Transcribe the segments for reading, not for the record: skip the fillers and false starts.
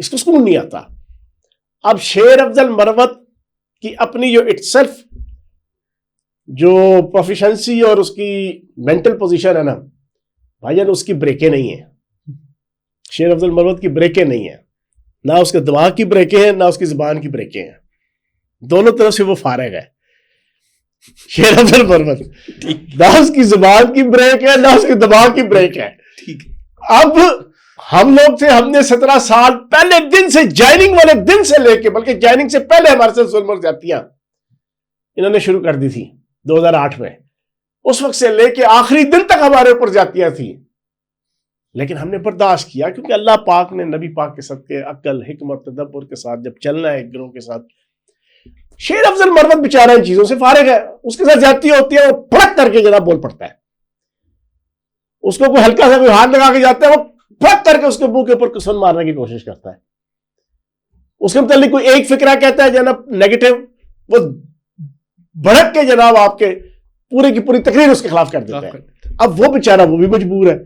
اس کو سکون نہیں آتا. اب شیر افضل مروت کی اپنی جو اٹ سیلف جو پروفیشنسی اور اس کی مینٹل پوزیشن ہے نا بھائی جان, اس کی بریکیں نہیں ہیں. شیر افضل مروت کی بریکیں نہیں ہیں, نہ اس کے دماغ کی بریکیں ہیں نہ اس کی زبان کی بریکیں ہیں. دونوں طرف سے وہ فارغ ہے شیر افضل مروت. نہ اس کی زبان کی بریک ہے نہ اس کے دماغ کی بریک ہے. اب ہم لوگ تھے, ہم نے 17 سال پہلے دن سے, جوائننگ والے دن سے لے کے, بلکہ جوائننگ سے پہلے ہمارے سے ظلم اور زیادتیاں انہوں نے شروع کر دی تھی 2008 میں. اس وقت سے لے کے آخری دن تک ہمارے اوپر زیادتیاں تھیں, لیکن ہم نے برداشت کیا کیونکہ اللہ پاک نے نبی پاک کے صدقے عقل حکمت تدبر کے ساتھ جب چلنا ہے گروہ کے ساتھ. شیر افضل مروت بیچارہ ان چیزوں سے فارغ ہے, اس کے ساتھ زیادتی ہوتی ہے, وہ پھڑک کر کے جناب بول پڑتا ہے. اس کو کوئی ہلکا سا کوئی ہاتھ لگا کے جاتا ہے, وہ پھڑک کر کے اس کے منہ کے اوپر کسن مارنے کی کوشش کرتا ہے. اس کے متعلق کوئی ایک فکرہ کہتا ہے جناب نیگیٹو, وہ بھڑک کے جناب آپ کے پورے کی پوری تقریر اس کے خلاف کر دیتا ہے. اب وہ بیچارہ وہ بھی مجبور ہے.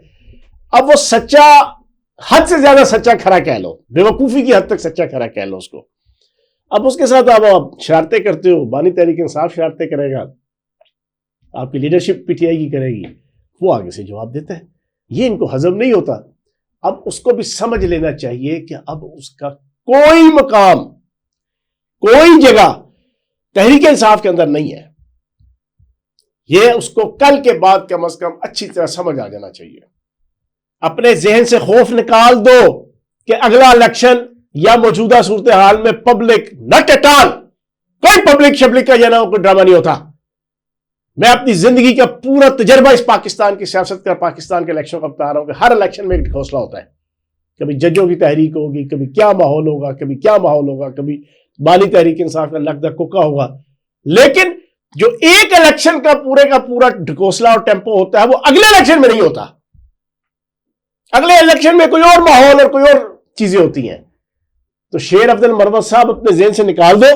اب وہ سچا, حد سے زیادہ سچا کھرا کہہ لو, بے وقوفی کی حد تک سچا کھرا کہہ لو اس کو. اب اس کے ساتھ آپ شرارتیں کرتے ہو, بانی تحریک انصاف شرارتیں کرے گا, آپ کی لیڈرشپ پی ٹی آئی کی کرے گی, وہ آگے سے جواب دیتا ہے. یہ ان کو ہضم نہیں ہوتا. اب اس کو بھی سمجھ لینا چاہیے کہ اب اس کا کوئی مقام, کوئی جگہ تحریک انصاف کے اندر نہیں ہے. یہ اس کو کل کے بعد کم از کم اچھی طرح سمجھ آ جانا چاہیے. اپنے ذہن سے خوف نکال دو کہ اگلا الیکشن یا موجودہ صورتحال میں پبلک نٹ ایٹ آل, کوئی پبلک شبلک کا جانا کوئی ڈرامہ نہیں ہوتا. میں اپنی زندگی کا پورا تجربہ اس پاکستان کی سیاست کا, پاکستان کے الیکشن کا بتا رہا ہوں کہ ہر الیکشن میں ایک حوصلہ ہوتا ہے. کبھی ججوں کی تحریک ہوگی, کبھی کیا ماحول ہوگا, کبھی کیا ماحول ہوگا, کبھی بانی تحریک انصاف کا لگتا کوکا ہوگا. لیکن جو ایک الیکشن کا پورا ڈھکوسلا اور ٹیمپو ہوتا ہے وہ اگلے الیکشن میں نہیں ہوتا. اگلے الیکشن میں کوئی اور ماحول اور کوئی اور چیزیں ہوتی ہیں. تو شیر افضل مروت صاحب اپنے ذہن سے نکال دو,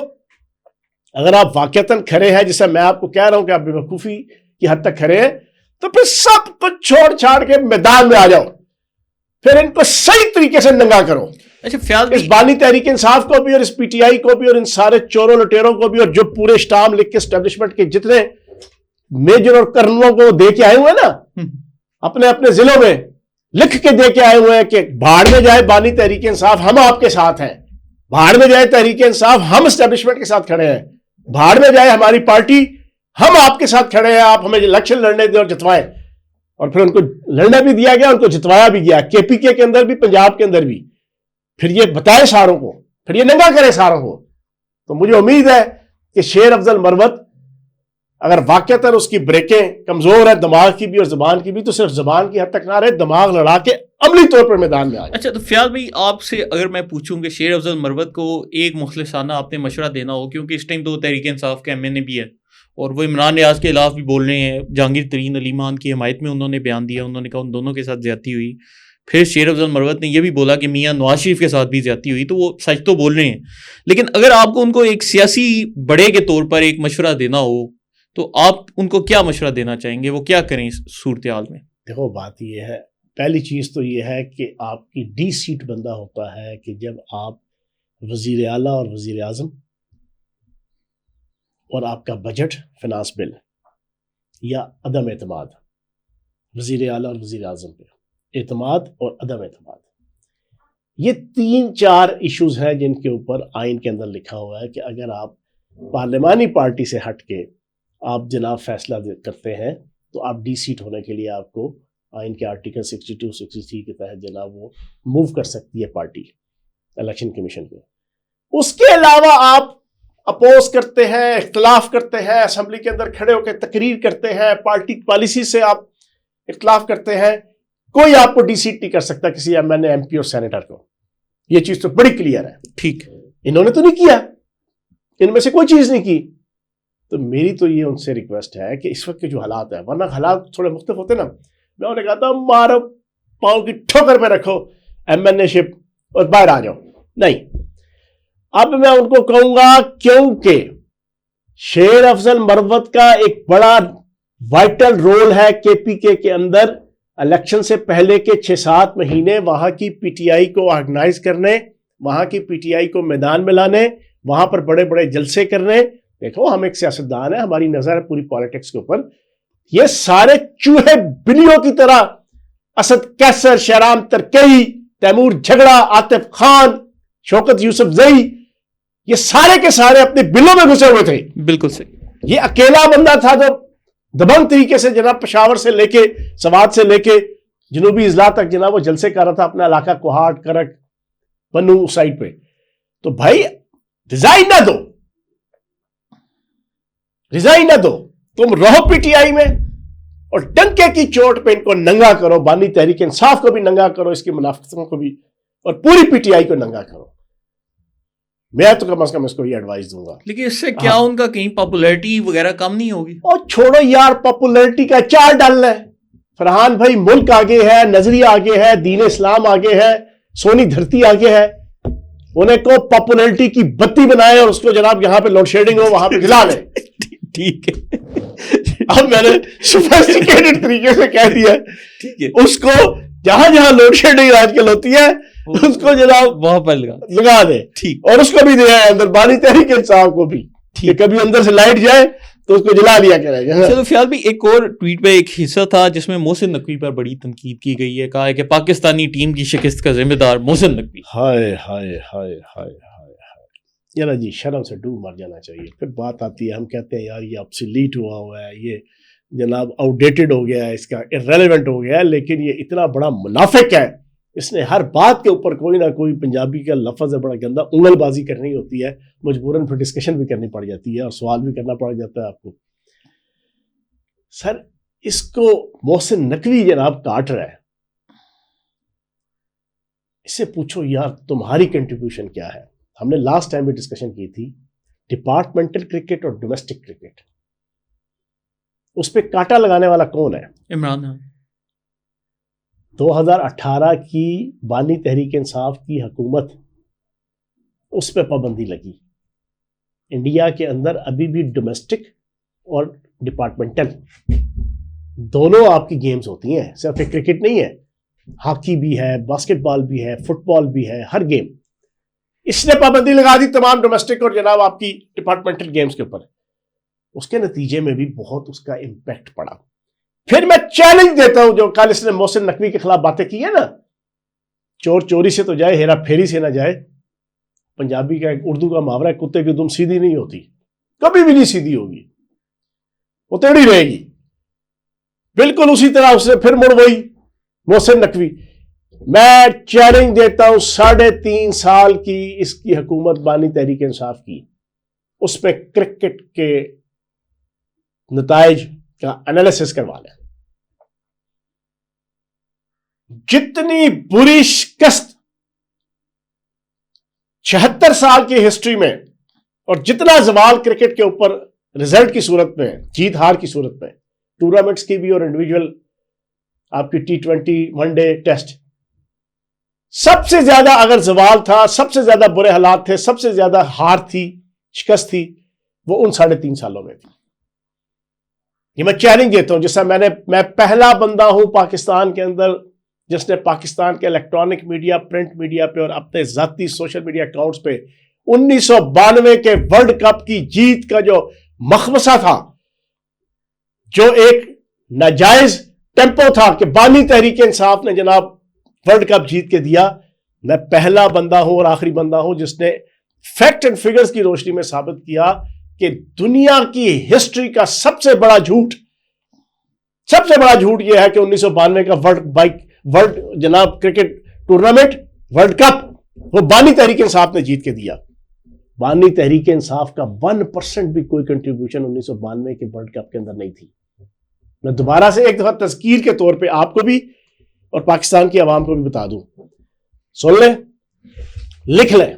اگر آپ واقعتاً کھڑے ہیں جیسا میں آپ کو کہہ رہا ہوں کہ آپ بے وقوفی کی حد تک کھڑے ہیں, تو پھر سب کچھ چھوڑ چھاڑ کے میدان میں آ جاؤ, پھر ان کو صحیح طریقے سے ننگا کرو. اچھا فیاض اس بانی تحریک انصاف کو بھی اور اس پی ٹی آئی کو بھی اور ان سارے چوروں لٹیروں کو بھی, اور جو پورے اسٹام لکھ کے اسٹیبلشمنٹ کے جتنے میجر اور کرنلوں کو دے کے آئے ہوئے نا اپنے اپنے ضلعوں میں, لکھ کے دے کے آئے ہوئے ہیں کہ بھاڑ میں جائے بانی تحریک انصاف, ہم آپ کے ساتھ ہیں. بھاڑ میں جائے تحریک انصاف, ہم اسٹیبلشمنٹ کے ساتھ کھڑے ہیں. بھاڑ میں جائے ہماری پارٹی, ہم آپ کے ساتھ کھڑے ہیں. آپ ہمیں الیکشن لڑنے دیں اور جتوائیں. اور پھر ان کو لڑنا بھی دیا گیا, ان کو جتوایا بھی گیا, کے پی کے اندر بھی, پنجاب کے اندر بھی. پھر یہ بتائے ساروں کو, پھر یہ ننگا کرے ساروں کو. تو مجھے امید ہے کہ شیر افضل مروت اگر واقعتاً اس کی بریکیں کمزور ہے دماغ کی بھی اور زبان کی بھی, تو صرف زبان کی حد تک نہ رہے, دماغ لڑا کے عملی طور پر میدان میں آ جائے. اچھا تو فیاض بھائی آپ سے اگر میں پوچھوں کہ شیر افضل مروت کو ایک مخلصانہ آپ نے مشورہ دینا ہو, کیونکہ اس ٹائم تو تحریک انصاف کے ایم این اے بھی ہے اور وہ عمران ریاض کے خلاف بھی بول رہے ہیں, جہانگیر ترین علی مان کی حمایت میں انہوں نے بیان دیا, انہوں نے کہا ان دونوں کے ساتھ زیادتی ہوئی. پھر شیر افضل مروت نے یہ بھی بولا کہ میاں نواز شریف کے ساتھ بھی زیادتی ہوئی. تو وہ سچ تو بول رہے ہیں, لیکن اگر آپ کو ان کو ایک سیاسی بڑے کے طور پر ایک مشورہ دینا ہو تو آپ ان کو کیا مشورہ دینا چاہیں گے, وہ کیا کریں اس صورتحال میں؟ دیکھو بات یہ ہے, پہلی چیز تو یہ ہے کہ آپ کی ڈی سیٹ بندہ ہوتا ہے کہ جب آپ وزیر اعلیٰ اور وزیر اعظم اور آپ کا بجٹ فنانس بل یا عدم اعتماد, وزیر اعلیٰ اور وزیر اعظم پہ اعتماد اور عدم اعتماد, یہ 3-4 ایشوز ہیں جن کے اوپر آئین کے اندر لکھا ہوا ہے کہ اگر آپ پارلیمانی پارٹی سے ہٹ کے آپ جناب فیصلہ کرتے ہیں تو آپ ڈی سیٹ ہونے کے لیے آپ کو آئین کے آرٹیکل 62-63 کے تحت جناب وہ موو کر سکتی ہے پارٹی الیکشن کمیشن کو. اس کے علاوہ آپ اپوز کرتے ہیں, اختلاف کرتے ہیں, اسمبلی کے اندر کھڑے ہو کے تقریر کرتے ہیں, پارٹی پالیسی سے آپ اختلاف کرتے ہیں, کوئی آپ کو ڈی سیٹ نہیں کر سکتا کسی ایم این اے, ایم پی اور سینیٹر کو. یہ چیز تو بڑی کلیئر ہے. ٹھیک, انہوں نے تو نہیں کیا, ان میں سے کوئی چیز نہیں کی. تو میری تو یہ ان سے ریکویسٹ ہے کہ اس وقت کے جو حالات ہیں, ورنہ حالات تھوڑے مختلف ہوتے نا, میں انہیں کہتا ہوں مارو پاؤں کی ٹھوکر پہ رکھو ایم این اے شپ اور باہر آ جاؤ. نہیں, اب میں ان کو کہوں گا کیونکہ شیر افضل مروت کا ایک بڑا وائٹل رول ہے کے پی کے اندر, الیکشن سے پہلے کے 6-7 مہینے وہاں کی پی ٹی آئی کو آرگنائز کرنے, وہاں کی پی ٹی آئی کو میدان میں لانے, وہاں پر بڑے بڑے جلسے کرنے. دیکھو ہم ایک سیاستدان ہیں, ہماری نظر ہے پوری پالیٹکس کے اوپر. یہ سارے چوہے بلیوں کی طرح اسد کیسر, شہرام ترکئی, تیمور جھگڑا, عاطف خان, شوکت یوسف زئی, یہ سارے کے سارے اپنے بلوں میں گھسے ہوئے تھے. بالکل صحیح. یہ اکیلا بندہ تھا جو دبنگ طریقے سے جناب پشاور سے لے کے, سوات سے لے کے جنوبی اضلاع تک جناب وہ جلسے کر رہا تھا اپنا علاقہ کوہاٹ, کرک, پنو سائٹ پہ. تو بھائی ریزائن نہ دو, ریزائن نہ دو, تم رہو پی ٹی آئی میں اور ڈنکے کی چوٹ پہ ان کو ننگا کرو. بانی تحریک انصاف کو بھی ننگا کرو, اس کی منافقتوں کو بھی, اور پوری پی ٹی آئی کو ننگا کرو. میں تو کم از کم اس کو یہ ایڈوائز دوں گا. لیکن اس سے کیا ان کا کہیں پاپولیرٹی وغیرہ کم نہیں ہوگی؟ اور چھوڑو یار, پاپولیرٹی کا چار ڈالنا ہے. فرحان بھائی ملک آگے ہے, نظریہ آگے ہے, دین اسلام آگے ہے, سونی دھرتی آگے ہے. انہیں کو پاپولیرٹی کی بتی بنائے اور اس کو جناب یہاں پہ لوڈ شیڈنگ ہو وہاں پہ جلا لیں. ٹھیک ہے, اب میں نے سوفسٹیکیٹڈ طریقے سے کہہ دیا, ٹھیک ہے, اس کو جہاں جہاں لوڈ شیڈنگ آج کل ہوتی ہے اس کو جناب وہاں پر لگا دے. ٹھیک. اور اس کو بھی دیا ہے اندر, بانی تحریک انصاف کو بھی, کہ کبھی اندر سے لائٹ جائے تو اس کو جلا دیا کرے. چلو فیاض بھائی, ایک اور ٹویٹ پہ ایک حصہ تھا جس میں محسن نقوی پر بڑی تنقید کی گئی ہے. کہا ہے کہ پاکستانی ٹیم کی شکست کا ذمہ دار محسن نقوی. ہائے ہائے ہائے ہائے ہائے ہائے یار جی, شرم سے ڈوب مر جانا چاہیے. پھر بات آتی ہے, ہم کہتے ہیں یار یہ obsolete ہوا ہے, یہ جناب آؤٹ ڈیٹڈ ہو گیا ہے, اس کا irrelevant ہو گیا ہے. لیکن یہ اتنا بڑا منافق ہے, اس نے ہر بات کے اوپر کوئی نہ کوئی, پنجابی کا لفظ ہے بڑا گندا, انگل بازی کرنی ہوتی ہے, مجبوراً پھر ڈسکشن بھی کرنی پڑ جاتی ہے اور سوال بھی کرنا پڑ جاتا ہے آپ کو. سر اس کو محسن نقوی جناب کاٹ رہا ہے, اس سے پوچھو یار تمہاری کنٹریبیوشن کیا ہے. ہم نے لاسٹ ٹائم بھی ڈسکشن کی تھی ڈپارٹمنٹل کرکٹ اور ڈومیسٹک کرکٹ, اس پہ کاٹا لگانے والا کون ہے؟ عمران خان. 2018 کی بانی تحریک انصاف کی حکومت, اس پہ پابندی لگی. انڈیا کے اندر ابھی بھی ڈومیسٹک اور ڈپارٹمنٹل دونوں آپ کی گیمز ہوتی ہیں, صرف ایک کرکٹ نہیں ہے, ہاکی بھی ہے, باسکٹ بال بھی ہے, فٹ بال بھی ہے, ہر گیم. اس نے پابندی لگا دی تمام ڈومیسٹک اور جناب آپ کی ڈپارٹمنٹل گیمز کے اوپر. اس کے نتیجے میں بھی بہت اس کا امپیکٹ پڑا. پھر میں چیلنج دیتا ہوں, جو کل اس نے محسن نقوی کے خلاف باتیں کی ہیں نا, چور چوری سے تو جائے, ہیرا پھیری سے نہ جائے. پنجابی کا ایک اردو کا محاورہ ہے, کتے کی دم سیدھی نہیں ہوتی, کبھی بھی نہیں سیدھی ہوگی, وہ ٹیڑھی رہے گی. بالکل اسی طرح اس نے پھر مڑ وہی محسن نقوی. میں چیلنج دیتا ہوں 3.5 سال کی اس کی حکومت بانی تحریک انصاف کی, اس پہ کرکٹ کے نتائج کا انالیسس کروا لیں. جتنی بری شکست 76 سال کی ہسٹری میں, اور جتنا زوال کرکٹ کے اوپر رزلٹ کی صورت میں, جیت ہار کی صورت میں, ٹورنامنٹس کی بھی اور انڈیویجول آپ کی T20 ون ڈے ٹیسٹ, سب سے زیادہ اگر زوال تھا, سب سے زیادہ برے حالات تھے, سب سے زیادہ ہار تھی, شکست تھی, وہ ان 3.5 سالوں میں تھی. یہ میں چیلنج دیتا ہوں, جیسا میں پہلا بندہ ہوں پاکستان کے اندر جس نے پاکستان کے الیکٹرانک میڈیا, پرنٹ میڈیا پہ اور اپنے ذاتی سوشل میڈیا اکاؤنٹس پہ 1992 کے ورلڈ کپ کی جیت کا جو مخمصہ تھا, جو ایک ناجائز ٹیمپو تھا کہ بانی تحریک انصاف نے جناب ورلڈ کپ جیت کے دیا, میں پہلا بندہ ہوں اور آخری بندہ ہوں جس نے فیکٹ اینڈ فگرز کی روشنی میں ثابت کیا کہ دنیا کی ہسٹری کا سب سے بڑا جھوٹ یہ ہے کہ 1992 کا ورلڈ جناب کرکٹ ٹورنامنٹ, ورلڈ کپ, وہ بانی تحریک انصاف نے جیت کے دیا. بانی تحریک انصاف کا 1% بھی کوئی کنٹریبیوشن 1992 کے ورلڈ کپ کے اندر نہیں تھی. میں دوبارہ سے ایک دفعہ تذکیر کے طور پہ آپ کو بھی اور پاکستان کی عوام کو بھی بتا دوں, سن لیں, لکھ لیں,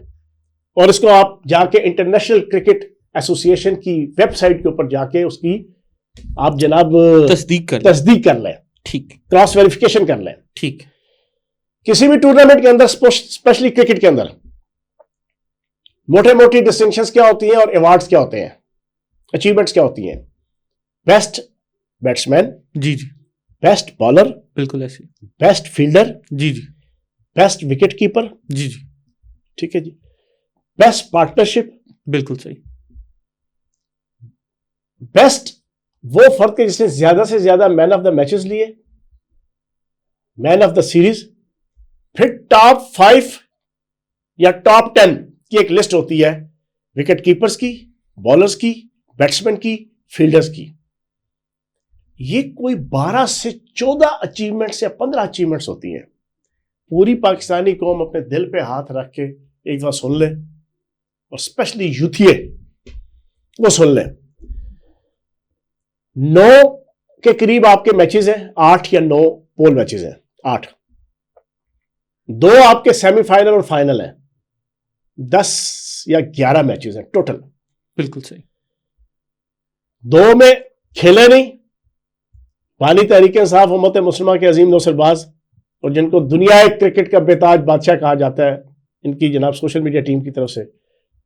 اور اس کو آپ جا کے انٹرنیشنل کرکٹ ایسوسی ایشن کی ویب سائٹ کے اوپر جا کے اس کی آپ جناب تصدیق کر لیں, ٹھیک, کراس ویریفیکیشن کر لیں. ٹھیک. کسی بھی ٹورنامنٹ کے اندر, اسپیشلی کرکٹ کے اندر, موٹی ڈسٹنکشنز کیا ہوتی ہیں اور ایوارڈز کیا ہوتے ہیں, اچیومنٹس کیا ہوتی ہیں؟ بیسٹ بیٹسمین, جی جی, بیسٹ بالر, بالکل ایسے, بیسٹ فیلڈر, جی جی, بیسٹ وکٹ کیپر, جی جی, ٹھیک ہے جی. بیسٹ پارٹنرشپ, بالکل صحیح. بیسٹ وہ فرد کے جس نے زیادہ سے زیادہ مین آف دا میچز لیے, مین آف دا سیریز. پھر ٹاپ 5 یا ٹاپ 10 کی ایک لسٹ ہوتی ہے وکٹ کیپرز کی, بالرز کی, بیٹسمین کی, فیلڈرز کی. یہ کوئی 12 سے 14 اچیومنٹس یا 15 اچیومنٹس ہوتی ہیں. پوری پاکستانی قوم اپنے دل پہ ہاتھ رکھ کے ایک دفعہ سن لے, اور اسپیشلی یوتھیے وہ سن لیں. 9 کے قریب آپ کے میچز ہیں, 8 یا 9 پول میچز ہیں, 8. 2 آپ کے سیمی فائنل اور فائنل ہیں, 10 یا 11 میچز ہیں ٹوٹل. بالکل صحیح. 2 میں کھیلے نہیں. بانی تحریک انصاف امت مسلمہ کے عظیم نوسر باز, اور جن کو دنیا کرکٹ کا بیتاج بادشاہ کہا جاتا ہے ان کی جناب سوشل میڈیا ٹیم کی طرف سے,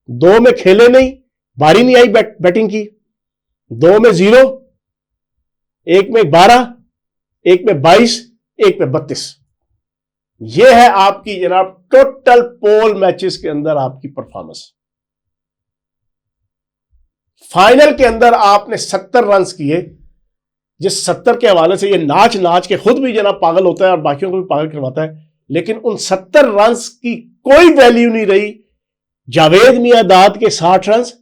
2 میں کھیلے نہیں, باری نہیں آئی بیٹنگ کی. 2 میں 0, 1 میں 12, 1 میں 22, 1 میں 32. یہ ہے آپ کی جناب ٹوٹل پول میچز کے اندر آپ کی پرفارمنس. فائنل کے اندر آپ نے 70 رنز کیے, جس 70 کے حوالے سے یہ ناچ کے خود بھی جناب پاگل ہوتا ہے اور باقیوں کو بھی پاگل کرواتا ہے, لیکن ان 70 رنز کی کوئی ویلیو نہیں رہی جاوید میاں داد کے 60 رنز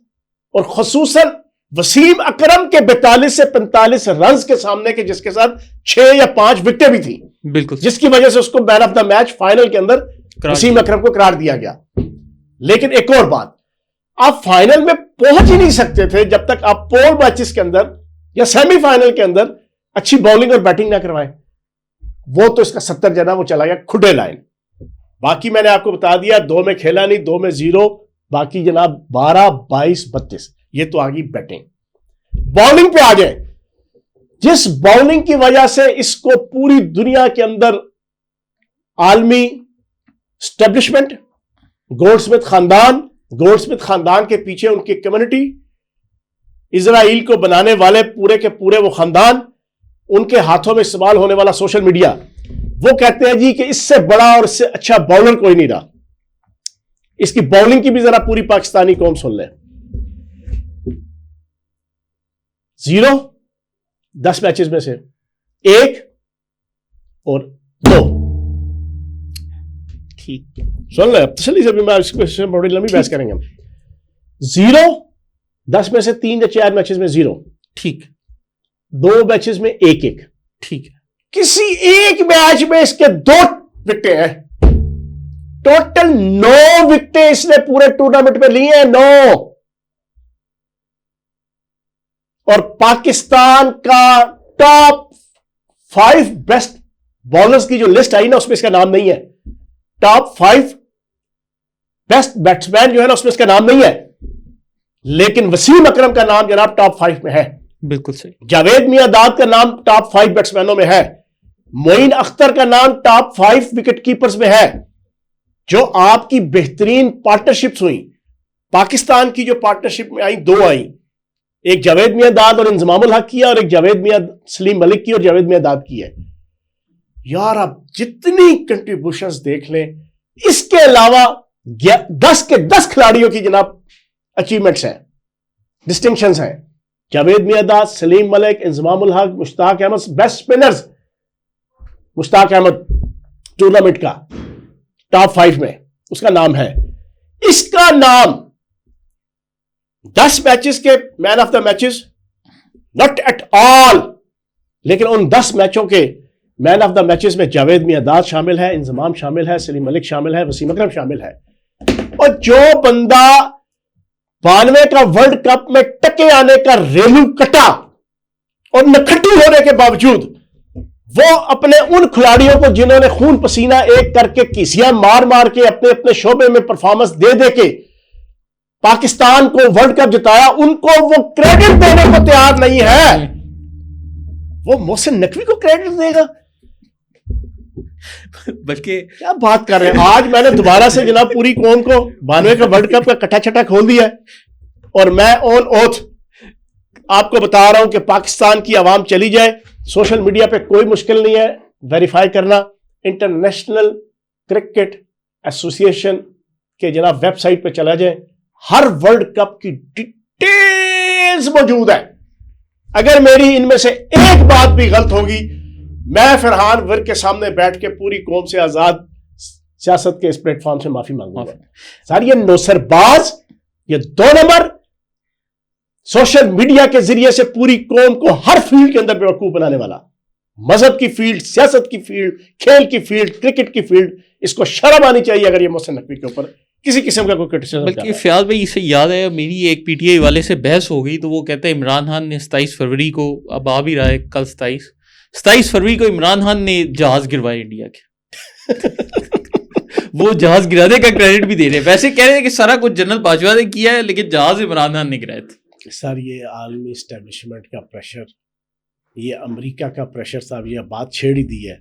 اور خصوصاً وسیم اکرم کے 42 سے 45 رنز کے سامنے کے, جس کے ساتھ 6 یا 5 وکٹیں بھی تھیں, بالکل, جس کی وجہ سے اس کو مین آف دا میچ فائنل کے اندر وسیم اکرم کو قرار دیا گیا. لیکن ایک اور بات, آپ فائنل میں پہنچ ہی نہیں سکتے تھے جب تک آپ پول میچز کے اندر یا سیمی فائنل کے اندر اچھی بالنگ اور بیٹنگ نہ کروائیں. وہ تو اس کا 70 جنا وہ چلا گیا کھڈے لائن. باقی میں نے آپ کو بتا دیا, 2 میں کھیلا نہیں, 2 میں 0, باقی جناب 12, 22, 32. یہ تو آگئی بیٹنگ. بالنگ پہ آ جائیں. جس بالنگ کی وجہ سے اس کو پوری دنیا کے اندر عالمی اسٹیبلشمنٹ, گولڈ سمتھ خاندان کے پیچھے ان کی کمیونٹی, اسرائیل کو بنانے والے پورے کے پورے وہ خاندان, ان کے ہاتھوں میں استعمال ہونے والا سوشل میڈیا, وہ کہتے ہیں جی کہ اس سے بڑا اور اس سے اچھا باؤلر کوئی نہیں رہا. اس کی باؤلنگ کی بھی ذرا پوری پاکستانی قوم سن لے. 0 10 میچز میں سے 1 اور 2. ٹھیک, سن لیں تسلی سے بھی, میں اس کو بڑی لمبی بحث کریں گے ہم. 0 10 میں سے 3 یا 4 میچز میں 0. ٹھیک. 2 میچز میں 1-1. ٹھیک ہے. کسی ایک میچ میں اس کے 2 وکٹیں ہیں. ٹوٹل 9 وکٹیں اس نے پورے ٹورنامنٹ میں لی ہیں, 9. اور پاکستان کا ٹاپ 5 بیسٹ بالرز کی جو لسٹ آئی نا, اس میں اس کا نام نہیں ہے. ٹاپ 5 بیسٹ بیٹسمین جو ہے نا, اس میں اس کا نام نہیں ہے, لیکن وسیم اکرم کا نام جناب ٹاپ 5 میں ہے. بالکل صحیح. جاوید میاں داد کا نام ٹاپ 5 بیٹسمینوں میں ہے. معین اختر کا نام ٹاپ 5 وکٹ کیپرز میں ہے. جو آپ کی بہترین پارٹنرشپس ہوئیں پاکستان کی, جو پارٹنرشپ میں آئیں 2 آئیں, ایک جاوید میاں داد اور انضمام الحق کی ہے, اور ایک جاوید میاں سلیم ملک کی اور جاوید میاں داد کی ہے. یار آپ جتنی کنٹریبیوشنز دیکھ لیں, اس کے علاوہ 10 کے 10 کھلاڑیوں کی جناب اچیومنٹس ہیں, ڈسٹنکشنز ہیں. جاوید میاں داد, سلیم ملک, انضمام الحق, مشتاق احمد, بیسٹ سپنرز. مشتاق احمد ٹورنامنٹ کا ٹاپ 5 میں اس کا نام ہے. اس کا نام 10 میچز کے man of the matches not at all, لیکن ان 10 میچوں کے مین آف دا میچز میں جاوید میاں داد شامل ہے, انضمام شامل ہے, سلیم ملک شامل ہے, وسیم اکرم شامل ہے. اور جو بندہ 92 کا ورلڈ کپ میں ٹکے آنے کا ریلو کٹا اور نکھٹی ہونے کے باوجود وہ اپنے ان کھلاڑیوں کو جنہوں نے خون پسینہ ایک کر کے کیسیاں مار مار کے اپنے اپنے شعبے میں پرفارمنس دے دے کے پاکستان کو ورلڈ کپ جتایا, ان کو وہ کریڈٹ دینے کو تیار نہیں ہے. وہ محسن نقوی کو کریڈٹ دے گا, بلکہ کیا بات کر رہے ہیں. آج میں نے دوبارہ سے جناب پوری قوم کو 92 کا ورلڈ کپ کا کٹا چھٹا کھول دیا ہے, اور میں آن اوتھ آپ کو بتا رہا ہوں کہ پاکستان کی عوام چلی جائے, سوشل میڈیا پہ کوئی مشکل نہیں ہے ویریفائی کرنا. انٹرنیشنل کرکٹ ایسوسی ایشن کہ جناب ویب سائٹ پہ چلا جائیں, ہر ورلڈ کپ کی ڈیٹیلز موجود ہے. اگر میری ان میں سے ایک بات بھی غلط ہوگی, میں فرحان ورک کے سامنے بیٹھ کے پوری قوم سے آزاد سیاست کے اس پلیٹ فارم سے معافی مانگوں گا. سر یہ نوسر باز, یہ 2 نمبر سوشل میڈیا کے ذریعے سے پوری قوم کو ہر فیلڈ کے اندر بیوقوف بنانے والا, مذہب کی فیلڈ, سیاست کی فیلڈ, کھیل کی فیلڈ, کرکٹ کی فیلڈ, اس کو شرم آنی چاہیے اگر یہ محسن نقوی کے اوپر کسی قسم کا کوئی کرٹیسزم. بلکہ فیاض بھائی اسے یاد ہے میری ایک پی ٹی آئی والے سے بحث ہو گئی, تو وہ کہتے ہیں عمران خان نے 27 فروری کو, اب آ بھی رہا ہے کل 27 فروری کو عمران خان نے جہاز گروائے انڈیا کے. وہ جہاز گرانے کا کریڈٹ بھی دے رہے ہیں, ویسے کہہ رہے ہیں کہ سارا کچھ جنرل باجوہ نے کیا ہے لیکن جہاز عمران خان نے گرائے تھے. سر یہ عالمی اسٹیبلشمنٹ کا پریشر, یہ امریکہ کا پریشر صاحب, یہ بات چھیڑ ہی دی ہے.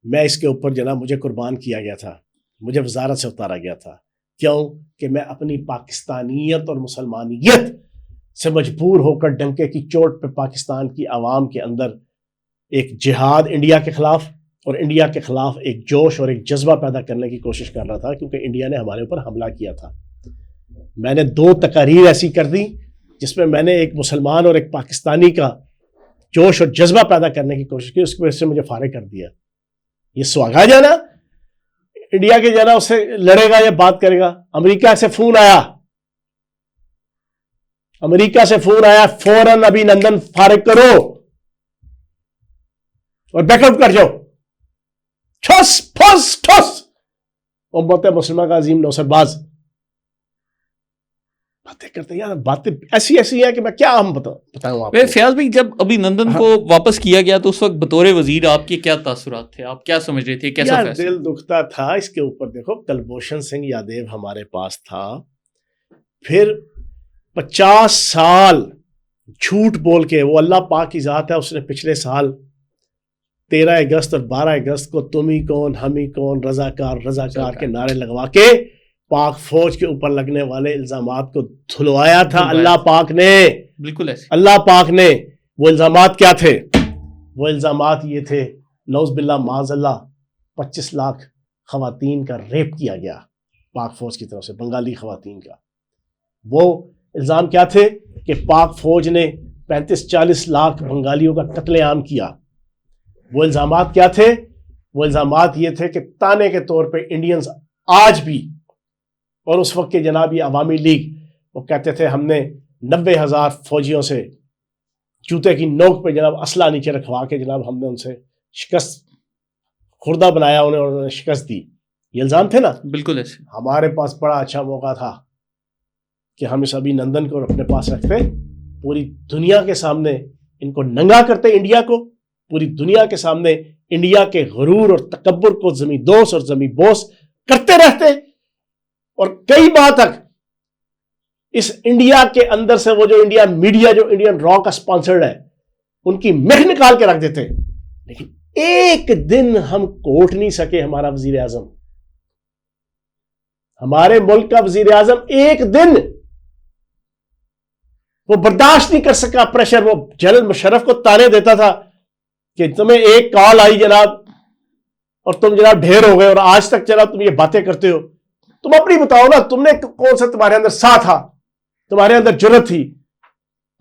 میں اس کے اوپر جناب مجھے قربان کیا گیا تھا, مجھے وزارت سے اتارا گیا تھا. کیوں کہ میں اپنی پاکستانیت اور مسلمانیت سے مجبور ہو کر ڈنکے کی چوٹ پہ پاکستان کی عوام کے اندر ایک جہاد انڈیا کے خلاف اور انڈیا کے خلاف ایک جوش اور ایک جذبہ پیدا کرنے کی کوشش کر رہا تھا, کیونکہ انڈیا نے ہمارے اوپر حملہ کیا تھا. میں نے 2 تقاریر ایسی کر دی جس میں نے ایک مسلمان اور ایک پاکستانی کا جوش اور جذبہ پیدا کرنے کی کوشش کی, اس کی وجہ سے مجھے فارغ کر دیا. یہ سواگا جانا انڈیا کے جانا اس سے لڑے گا یا بات کرے گا. امریکہ سے فون آیا, فوراً ابھی نندن فارغ کرو اور بیک آؤٹ کر جاؤ. ٹھوس پھوس ٹھوس امت مسلمہ کا عظیم نوسر باز باتیں کرتے ہیں. یار باتیں ایسی ہیں کہ میں کیا ہم بتاؤں آپ کو. فیاض بھائی جب ابھی نندن کو واپس کیا گیا تو اس وقت بطور وزیر آپ کے کیا تاثرات تھے, آپ کیا سمجھ رہے تھے, کیسا فیصلہ؟ دل دکھتا تھا اس کے اوپر. دیکھو کلبھوشن سنگھ یادیو ہمارے پاس تھا, پھر 50 سال جھوٹ بول کے, وہ اللہ پاک کی ذات ہے, اس نے پچھلے سال 13 اگست اور 12 اگست کو تم ہی کون ہم ہی کون رضاکار کے نعرے لگوا کے پاک فوج کے اوپر لگنے والے الزامات کو دھلوایا تھا اللہ پاک نے. بالکل ایسے اللہ پاک نے. وہ الزامات کیا تھے؟ وہ الزامات یہ تھے, نعوذ باللہ معاذ اللہ 25 لاکھ خواتین کا ریپ کیا گیا پاک فوج کی طرف سے, بنگالی خواتین کا. وہ الزام کیا تھے کہ پاک فوج نے 35-40 لاکھ بنگالیوں کا قتل عام کیا. وہ الزامات کیا تھے؟ وہ الزامات یہ تھے کہ تانے کے طور پہ انڈینز آج بھی, اور اس وقت کے جناب یہ عوامی لیگ, وہ کہتے تھے ہم نے 90,000 فوجیوں سے جوتے کی نوک پہ جناب اسلحہ نیچے رکھوا کے جناب ہم نے ان سے شکست خوردہ بنایا, انہوں نے شکست دی. یہ الزام تھے نا. بالکل ایسے. ہمارے پاس بڑا اچھا موقع تھا کہ ہم اس ابھی نندن کو اپنے پاس رکھتے, پوری دنیا کے سامنے ان کو ننگا کرتے, انڈیا کو پوری دنیا کے سامنے انڈیا کے غرور اور تکبر کو زمیں دوس اور زمیں بوس کرتے رہتے, اور کئی ماہ تک اس انڈیا کے اندر سے وہ جو انڈیا میڈیا جو انڈین را کا سپانسرڈ ہے ان کی مخ نکال کے رکھ دیتے. لیکن ایک دن ہم کوٹ نہیں سکے ہمارا وزیر اعظم, ہمارے ملک کا وزیر اعظم ایک دن وہ برداشت نہیں کر سکا پریشر. وہ جنرل مشرف کو تانے دیتا تھا کہ تمہیں ایک کال آئی جناب اور تم جناب ڈھیر ہو گئے, اور آج تک جناب تم یہ باتیں کرتے ہو. تم اپنی بتاؤ نا, تم نے کون سا تمہارے اندر سا تھا, تمہارے اندر جرت تھی.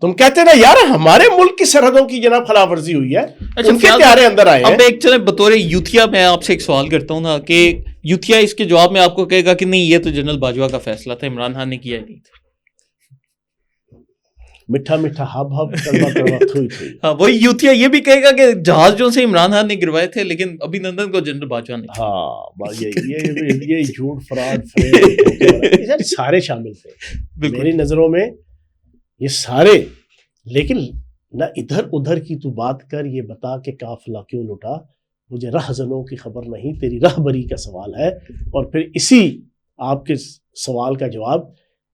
تم کہتے نا یار ہمارے ملک کی سرحدوں کی جناب خلاف ورزی ہوئی ہے, ان کے پیارے اندر آئے. اب ایک چلے بطور یوتھیا میں آپ سے ایک سوال کرتا ہوں نا, کہ یوتھیا اس کے جواب میں آپ کو کہے گا کہ نہیں یہ تو جنرل باجوہ کا فیصلہ تھا, عمران خان نے کیا ہی نہیں تھا. میٹھا میٹھا ہب ہب کڑوا کڑوا تھوئی تھوئی. ہاں وہی یوتھیا یہ بھی کہے گا کہ جہاز جو سے عمران خان نے گروائے تھے لیکن ابھی نندن کو جنرل باجوہ نے. ہاں یہ جھوٹ فراڈ فریب سارے شامل تھے میری نظروں میں, یہ سارے. لیکن نہ ادھر ادھر کی تو بات کر, یہ بتا کہ قافلہ کیوں لٹا. مجھے رہزنوں کی خبر نہیں, تیری رہبری کا سوال ہے. اور پھر اسی آپ کے سوال کا جواب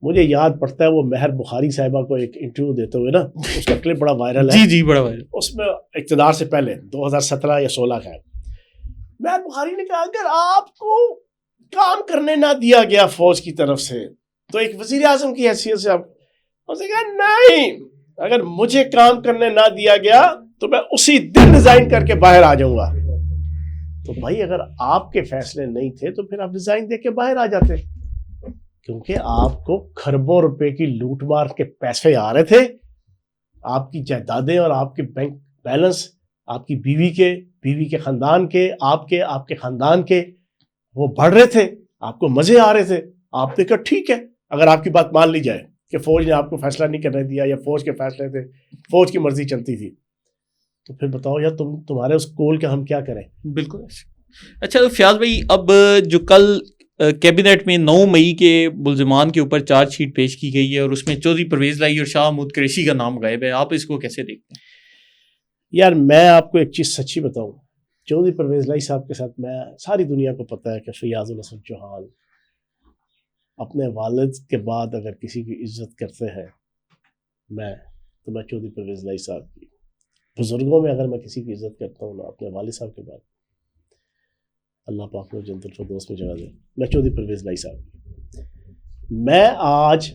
مجھے یاد پڑتا ہے, وہ مہر بخاری صاحبہ کو ایک انٹرویو دیتے ہوئے نا, اس کا کلپ بڑا وائرل ہے. جی بڑا وائرل. اس میں اقتدار سے پہلے 2017 یا 16 کا ہے, مہر بخاری نے کہا اگر آپ کو کام کرنے نہ دیا گیا فوج کی طرف سے تو ایک وزیر اعظم کی حیثیت سے آپ, اس نے کہا نہیں, اگر مجھے کام کرنے نہ دیا گیا تو میں اسی دن ریزائن کر کے باہر آ جاؤں گا. تو بھائی اگر آپ کے فیصلے نہیں تھے تو پھر آپ ریزائن دے کے باہر آ جاتے. کیونکہ آپ کو خربوں روپے کی لوٹ مار کے پیسے آ رہے تھے, آپ کی جائیدادیں اور آپ کے بینک بیلنس, آپ کی بیوی کے خاندان کے, آپ کے خاندان کے, وہ بڑھ رہے تھے, آپ کو مزے آ رہے تھے. آپ نے کہا ٹھیک ہے, اگر آپ کی بات مان لی جائے کہ فوج نے آپ کو فیصلہ نہیں کرنے دیا یا فوج کے فیصلے تھے, فوج کی مرضی چلتی تھی, تو پھر بتاؤ یار تمہارے اس کول کا ہم کیا کریں. بالکل. اچھا فیاض بھائی, اب جو کل کیبنٹ میں 9 مئی کے ملزمان کے اوپر چارج شیٹ پیش کی گئی ہے اور اس میں چودھری پرویز لائی اور شاہ محمود قریشی کا نام غائب ہے, آپ اس کو کیسے دیکھتے ہیں؟ یار میں آپ کو ایک چیز سچی بتاؤں, چودھری پرویز لائی صاحب کے ساتھ میں ساری دنیا کو پتہ ہے کہ فیاض الحسن چوہان اپنے والد کے بعد اگر کسی کی عزت کرتے ہیں تو میں چودھری پرویز لائی صاحب کی, بزرگوں میں اگر میں کسی کی عزت کرتا ہوں نا اپنے والد صاحب کے بعد, اللہ پاک نے جنت الفردوس میں جگہ دے, میں چودھری پرویز لائی صاحب کی. میں آج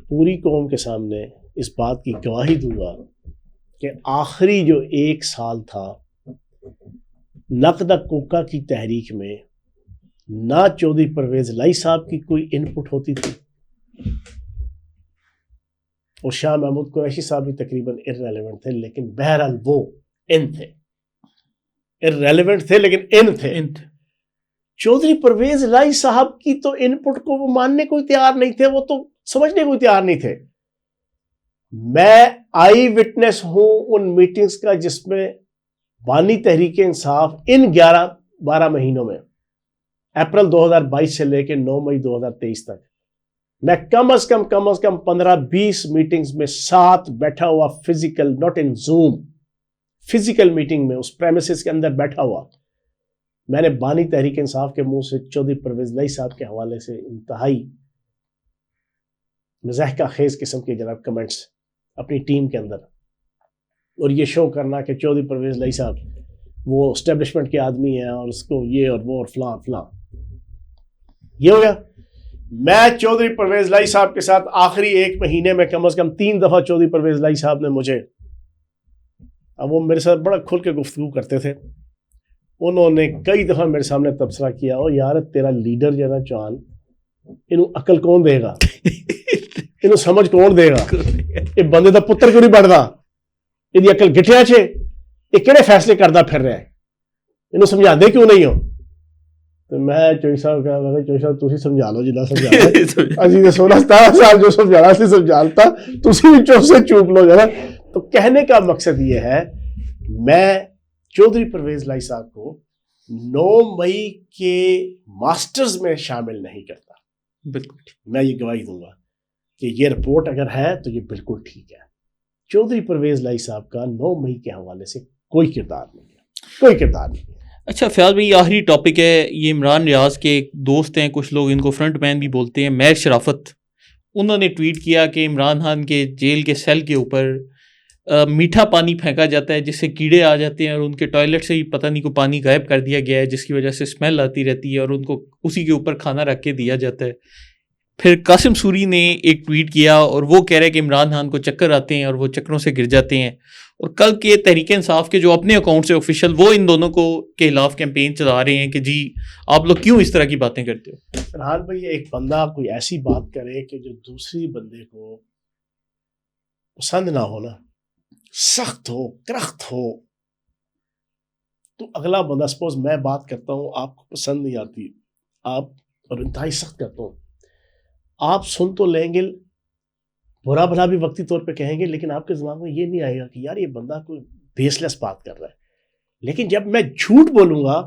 پوری قوم کے سامنے اس بات کی گواہی دوں گا کہ آخری جو 1 سال تھا نقد کوکا کی تحریک میں نہ چودھری پرویز لائی صاحب کی کوئی ان پٹ ہوتی تھی, اور شاہ محمود قریشی صاحب بھی تقریباً ارریلیونٹ تھے, لیکن بہرحال وہ ان تھے, ارریلیونٹ تھے لیکن ان تھے. چودھری پرویز لائی صاحب کی تو ان پٹ کو وہ ماننے کو تیار نہیں تھے, وہ تو سمجھنے کو تیار نہیں تھے. میں آئی وٹنس ہوں ان میٹنگز کا جس میں بانی تحریک انصاف ان 11-12 مہینوں میں اپریل 2022 سے لے کے 9 مئی 2023 تک میں کم از کم 15-20 میٹنگز میں ساتھ بیٹھا ہوا, physical, not in zoom, physical meeting میں اس پریمیسز کے اندر بیٹھا ہوا. میں نے بانی تحریک انصاف کے منہ سے چودھری پرویز لائی صاحب کے حوالے سے انتہائی مضحکہ خیز قسم کے جناب کمنٹس اپنی ٹیم کے اندر, اور یہ شو کرنا کہ چودھری پرویز لائی صاحب وہ اسٹیبلشمنٹ کے آدمی ہیں اور اس کو یہ اور وہ اور فلاں فلاں, یہ ہو گیا. میں چودھری پرویز لائی صاحب کے ساتھ آخری 1 مہینے میں کم از کم 3 دفعہ چودھری پرویز لائی صاحب نے مجھے, اب وہ میرے ساتھ بڑا کھل کے گفتگو کرتے تھے, انہوں نے کئی دفعہ میرے سامنے تبصرہ کیا, او یار تیرا لیڈر جو ہے نا چوہان, انہوں عقل کون دے گا, انہوں سمجھ کون دے گا, یہ بندے دا پتر کیوں نہیں بڑھتا, یہ عقل گٹھیا چھے, یہ کہڑے فیصلے کردا پھر رہے, انہوں سمجھا دے کیوں نہیں ہو. تو میں چوہی صاحب کہا میں چوہی صاحب تسی سمجھا لو جنہ سمجھانا, اسی نے 16-17 سال جو سمجھانا اسی سمجھالتا, تسی بھی چوہ سے چوک لو جانا. تو کہنے کا مقصد یہ ہے, میں چودھری پرویز لائی صاحب کو 9 مئی کے ماسٹرز میں شامل نہیں کرتا. بالکل میں یہ گواہی دوں گا کہ یہ رپورٹ اگر ہے تو یہ بالکل ٹھیک ہے. چودھری پرویز لائی صاحب کا 9 مئی کے حوالے سے کوئی کردار نہیں ہے, کوئی کردار نہیں ہے. اچھا فیاض بھائی, آخری ٹاپک ہے, یہ عمران ریاض کے ایک دوست ہیں, کچھ لوگ ان کو فرنٹ مین بھی بولتے ہیں, میر شرافت, انہوں نے ٹویٹ کیا کہ عمران خان کے جیل کے سیل کے اوپر میٹھا پانی پھینکا جاتا ہے جس سے کیڑے آ جاتے ہیں, اور ان کے ٹوائلٹ سے ہی پتہ نہیں کو پانی غائب کر دیا گیا ہے جس کی وجہ سے اسمیل آتی رہتی ہے, اور ان کو اسی کے اوپر کھانا رکھ کے دیا جاتا ہے. پھر قاسم سوری نے ایک ٹویٹ کیا اور وہ کہہ رہے کہ عمران خان کو چکر آتے ہیں اور وہ چکروں سے گر جاتے ہیں, اور کل کے تحریک انصاف کے جو اپنے اکاؤنٹ سے آفیشیل وہ ان دونوں کو کے خلاف کیمپین چلا رہے ہیں کہ جی آپ لوگ کیوں اس طرح کی باتیں کرتے ہو. فرحان بھائی, ایک بندہ کوئی ایسی بات کرے کہ جو دوسری بندے کو پسند نہ ہو نا, سخت ہو, کرخت ہو, تو اگلا بندہ, سپوز میں بات کرتا ہوں آپ کو پسند نہیں آتی, آپ اور انتہائی سخت کرتا ہوں, آپ سن تو لیں گے, برا بھلا بھی وقتی طور پہ کہیں گے, لیکن آپ کے دماغ میں یہ نہیں آئے گا کہ یار یہ بندہ کوئی بیس لیس بات کر رہا ہے. لیکن جب میں جھوٹ بولوں گا,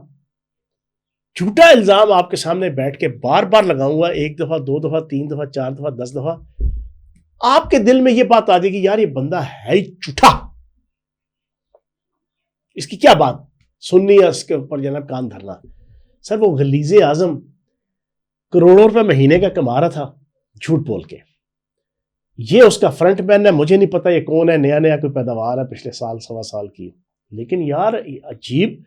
جھوٹا الزام آپ کے سامنے بیٹھ کے بار بار لگاؤں گا, 1 دفعہ 2 دفعہ 3 دفعہ 4 دفعہ 10 دفعہ, آپ کے دل میں یہ بات آ جائے گی یار یہ بندہ ہے ہی جھوٹا, اس کی کیا بات سننی ہے, اس کے اوپر جناب کان دھرنا. سر وہ غلیظ اعظم کروڑوں روپے مہینے کا کما رہا تھا جھوٹ بول کے, یہ اس کا فرنٹ مین ہے, مجھے نہیں پتا یہ کون ہے, نیا کوئی پیداوار ہے پچھلے سال سوا سال کی, لیکن یار عجیب,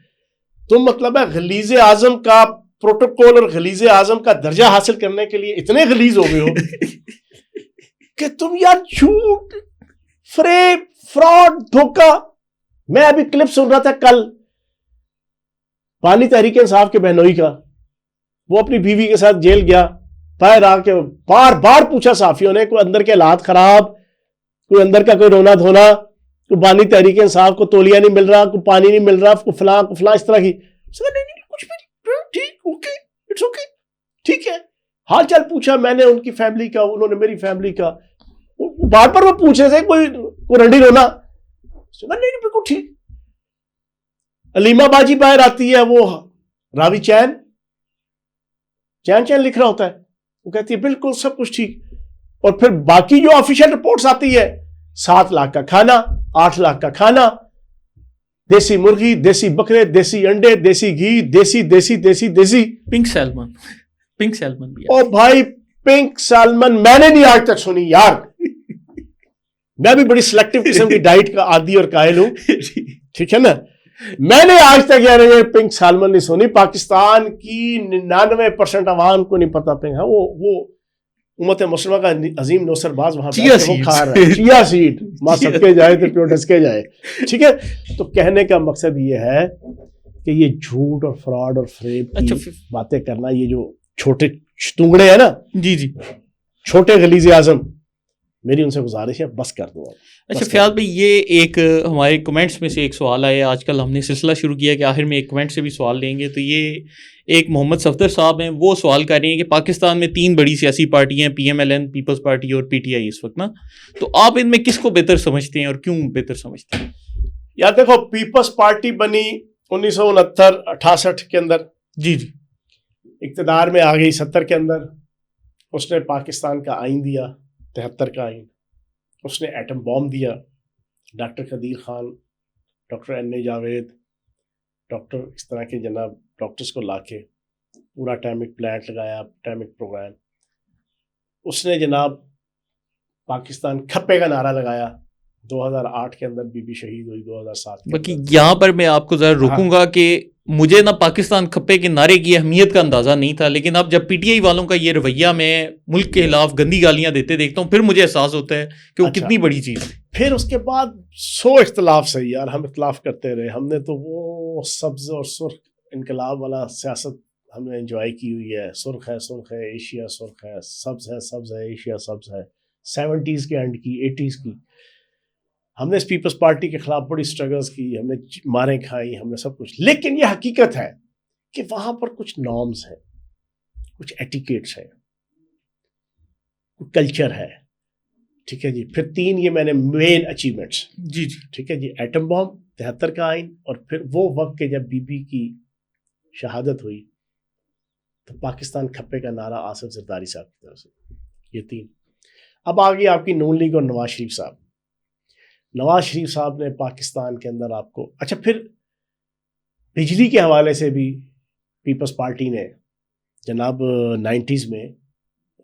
تم مطلب ہے غلیظ اعظم کا پروٹوکول اور غلیظ اعظم کا درجہ حاصل کرنے کے لیے اتنے غلیظ ہو گئے ہو کہ تم یار جھوٹ, فریب, فراڈ, دھوکہ. میں ابھی کلپ سن رہا تھا کل بانی تحریک انصاف کے بہنوئی کا, وہ اپنی بیوی کے ساتھ جیل گیا, باہر آ کے بار بار پوچھا صحافیوں نے کوئی اندر کے حالات خراب, کوئی اندر کا کوئی رونا دھونا, کوئی بانی تحریک انصاف کو تولیہ نہیں مل رہا, کوئی پانی نہیں مل رہا, کوئی فلاں اس طرح کی. کچھ بھی نہیں, ٹھیک, اوکے, اٹس اوکے, ٹھیک ہے. حال چال پوچھا میں نے ان کی فیملی کا, انہوں نے میری فیملی کا. بار بار وہ پوچھ رہے تھے کوئی رنڈی رونا, نہیں بالکل ٹھیک. علیمہ باجی باہر آتی ہے, وہ راوی چین لکھ رہا ہوتا ہے, وہ کہتی ہے بالکل سب کچھ ٹھیک. اور پھر باقی جو آفیشیل رپورٹس آتی ہے, 7 لاکھ کا کھانا, 8 لاکھ کا کھانا, دیسی مرغی, دیسی بکرے, دیسی انڈے, دیسی گھی, دیسی دیسی دیسی دیسی پنک سیلمن بھی. او بھائی پنک سیلمن میں نے نہیں آج تک سنی یار. میں بھی بڑی سلیکٹو قسم کی ڈائٹ کا عادی اور قائل ہوں, ٹھیک ہے نا. میں نے آج تک یار یہ پنک سالمن نہیں سنی. پاکستان کی 99% عوام کو نہیں پتا پنک. ہاں وہ امت مسلمہ کا عظیم نوسر باز وہاں وہ کھا رہا ہے چیا سیڈ, ماں سب کے جائے تو پیو ڈس کے جائے, ٹھیک ہے. تو کہنے کا مقصد یہ ہے کہ یہ جھوٹ اور فراڈ اور فریب کی باتیں کرنا, یہ جو چھوٹے تونگڑے ہیں نا, جی چھوٹے غلیظ اعظم, میری ان سے گزارش ہے بس کر دو. اچھا فیاض بھائی, یہ ایک ہمارے کمنٹس میں سے ایک سوال آیا. آج کل ہم نے سلسلہ شروع کیا کہ آخر میں ایک کمنٹ سے بھی سوال لیں گے. تو یہ ایک محمد صفدر صاحب ہیں, وہ سوال کر رہے ہیں کہ پاکستان میں 3 بڑی سیاسی پارٹیاں ہیں, PMLN, پیپلز پارٹی اور PTI اس وقت نا, تو آپ ان میں کس کو بہتر سمجھتے ہیں اور کیوں بہتر سمجھتے ہیں؟ یار دیکھو, پیپلز پارٹی بنی 1969-68 کے اندر, جی اقتدار میں آ گئی 70 کے اندر. اس نے پاکستان کا آئین دیا, 73 کا آئین. اس نے ایٹم بام دیا. ڈاکٹر قدیر خان, ڈاکٹر این اے جاوید, ڈاکٹر اس طرح کے جناب ڈاکٹرز کو لا کے پورا اٹامک پلانٹ لگایا, اٹامک پروگرام. اس نے جناب پاکستان کھپے کا نعرہ لگایا. 2008 کے اندر بی بی شہید ہوئی, 2007 کے باقی یہاں پر میں آپ کو ذرا روکوں گا کہ مجھے نہ پاکستان کھپے کے نعرے کی اہمیت کا اندازہ نہیں تھا, لیکن اب جب PTI والوں کا یہ رویہ میں ملک کے خلاف گندی گالیاں دیتے دیکھتا ہوں, پھر مجھے احساس ہوتا ہے کہ وہ کتنی بڑی چیز ہے. پھر اس کے بعد 100 اختلاف سے یار ہم اختلاف کرتے رہے. ہم نے تو وہ سبز اور سرخ انقلاب والا سیاست ہم نے انجوائے کی ہوئی ہے. سرخ ہے, ایشیا سرخ ہے, سبز ہے, ایشیا سبز ہے. 70s کے اینڈ کی, 80s کی ہم نے اس پیپلز پارٹی کے خلاف بڑی سٹرگلز کی, ہم نے ماریں کھائی, ہم نے سب کچھ. لیکن یہ حقیقت ہے کہ وہاں پر کچھ نارمز ہیں, کچھ ایٹیکیٹس ہیں, کچھ کلچر ہے, ٹھیک ہے جی. پھر 3 یہ میں نے مین اچیومنٹس, جی ٹھیک ہے جی. ایٹم بام, 73 کا آئین, اور پھر وہ وقت کے جب بی بی کی شہادت ہوئی تو پاکستان کھپے کا نعرہ آصف زرداری صاحب کی طرف سے. یہ 3. اب آگے آپ کی نون لیگ اور نواز شریف صاحب. نواز شریف صاحب نے پاکستان کے اندر آپ کو, اچھا پھر بجلی کے حوالے سے بھی پیپلز پارٹی نے جناب 90s میں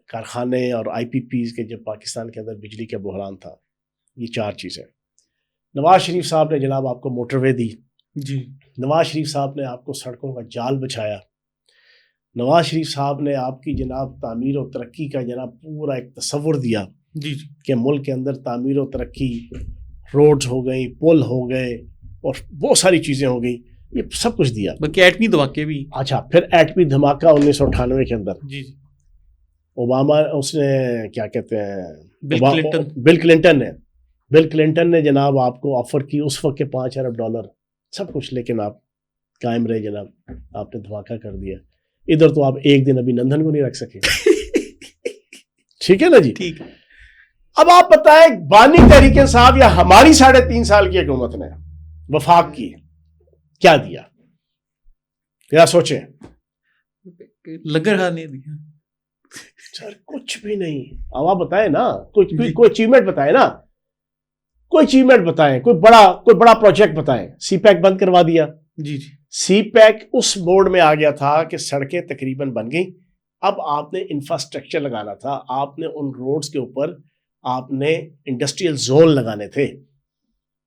کارخانے اور IPPs کے جب پاکستان کے اندر بجلی کا بحران تھا, یہ 4 چیزیں. نواز شریف صاحب نے جناب آپ کو موٹر وے دی, جی. نواز شریف صاحب نے آپ کو سڑکوں کا جال بچھایا. نواز شریف صاحب نے آپ کی جناب تعمیر و ترقی کا جناب پورا ایک تصور دیا, جی کہ ملک کے اندر تعمیر و ترقی, روڈز ہو گئی, پل ہو گئے, اور بہت ساری چیزیں ہو گئی, یہ سب کچھ دیا. بلکہ ایٹمی دھماکے بھی. اچھا پھر ایٹمی دھماکہ 1998 کے اندر, جی اوباما, اس نے کیا کہتے ہیں, بل کلنٹن نے جناب آپ کو آفر کی اس وقت کے $5 ارب, سب کچھ, لیکن آپ قائم رہے جناب, آپ نے دھماکہ کر دیا. ادھر تو آپ ایک دن ابھی نندن کو نہیں رکھ سکے. ٹھیک ہے نا جی. ٹھیک. اب آپ بتائیں بانی تحریک انصاف یا ہماری 3.5 سال کی حکومت نے وفاق کی کیا دیا, کیا سوچیں. لنگر کھانے دیا سر, کچھ بھی نہیں. اب آپ بتائیں نا, کوئی اچیومنٹ بتائیں نا, کوئی اچیومنٹ بتائیں, کوئی بڑا پروجیکٹ بتائیں. سی پیک بند کروا دیا. جی. سی پیک اس موڈ میں آ گیا تھا کہ سڑکیں تقریباً بن گئیں. اب آپ نے انفراسٹرکچر لگانا تھا, آپ نے ان روڈز کے اوپر آپ نے انڈسٹریل زون لگانے تھے,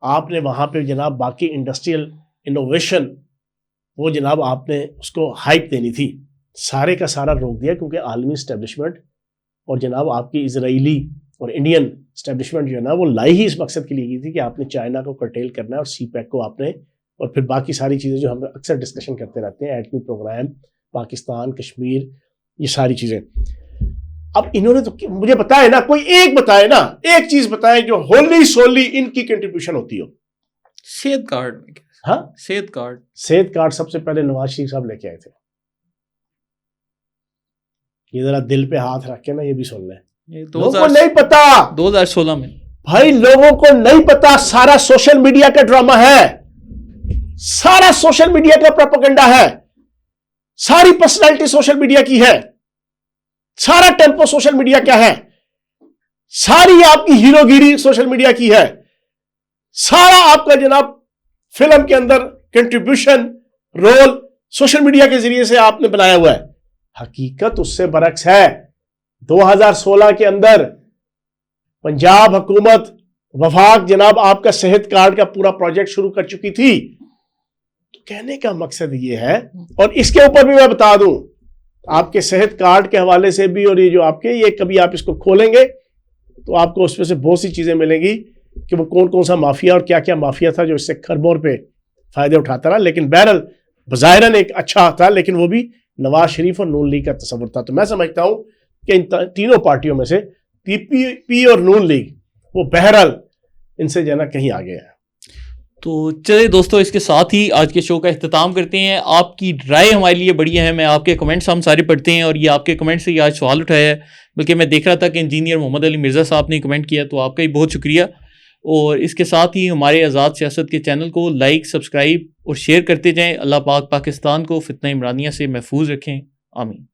آپ نے وہاں پہ جناب باقی انڈسٹریل انوویشن وہ جناب آپ نے اس کو ہائپ دینی تھی. سارے کا سارا روک دیا, کیونکہ عالمی اسٹیبلشمنٹ اور جناب آپ کی اسرائیلی اور انڈین اسٹیبلشمنٹ جو ہے نا وہ لائی ہی اس مقصد کے لیے کی تھی کہ آپ نے چائنا کو کرٹیل کرنا ہے, اور سی پیک کو آپ نے, اور پھر باقی ساری چیزیں جو ہم اکثر ڈسکشن کرتے رہتے ہیں, ایٹمی پروگرام, پاکستان, کشمیر, یہ ساری چیزیں. اب انہوں نے تو مجھے بتائے نا, کوئی ایک بتائے نا, ایک چیز بتائے جو ہوللی سولی ان کی کنٹریبیوشن ہوتی ہو. صحت کارڈ. ہاں صحت کارڈ سب سے پہلے نواز شریف صاحب لے کے آئے تھے. یہ ذرا دل پہ ہاتھ رکھ کے نا یہ بھی سن لیں, لوگوں کو نہیں پتا 2016 میں بھائی, لوگوں کو نہیں پتا. سارا سوشل میڈیا کا ڈرامہ ہے, سارا سوشل میڈیا کا پروپیگنڈا ہے, ساری پرسنالٹی سوشل میڈیا کی ہے, سارا ٹیمپو سوشل میڈیا کا ہے, ساری آپ کی ہیرو گیری سوشل میڈیا کی ہے, سارا آپ کا جناب فلم کے اندر کنٹریبیوشن رول سوشل میڈیا کے ذریعے سے آپ نے بنایا ہوا ہے. حقیقت اس سے برعکس ہے. 2016 کے اندر پنجاب حکومت وفاق جناب آپ کا صحت کارڈ کا پورا پروجیکٹ شروع کر چکی تھی. تو کہنے کا مقصد یہ ہے, اور اس کے اوپر بھی میں بتا دوں آپ کے صحت کارڈ کے حوالے سے بھی, اور یہ جو آپ کے یہ کبھی آپ اس کو کھولیں گے تو آپ کو اس میں سے بہت سی چیزیں ملیں گی کہ وہ کون کون سا مافیا اور کیا کیا مافیا تھا جو اس سے کھربوں پہ فائدے اٹھاتا رہا. لیکن بہرحال بظاہراً ایک اچھا تھا, لیکن وہ بھی نواز شریف اور نون لیگ کا تصور تھا. تو میں سمجھتا ہوں کہ ان تینوں پارٹیوں میں سے پی اور نون لیگ وہ بہرحال ان سے جو نا کہیں آگے ہے. تو چلے دوستو, اس کے ساتھ ہی آج کے شو کا اختتام کرتے ہیں. آپ کی رائے ہمارے لیے بڑی اہم ہے, آپ کے کمنٹس ہم سارے پڑھتے ہیں, اور یہ آپ کے کمنٹ سے ہی آج سوال اٹھایا ہے. بلکہ میں دیکھ رہا تھا کہ انجینئر محمد علی مرزا صاحب نے کمنٹ کیا, تو آپ کا ہی بہت شکریہ. اور اس کے ساتھ ہی ہمارے آزاد سیاست کے چینل کو لائک, سبسکرائب اور شیئر کرتے جائیں. اللہ پاک پاکستان کو فتنہ عمرانیہ سے محفوظ رکھیں. آمین.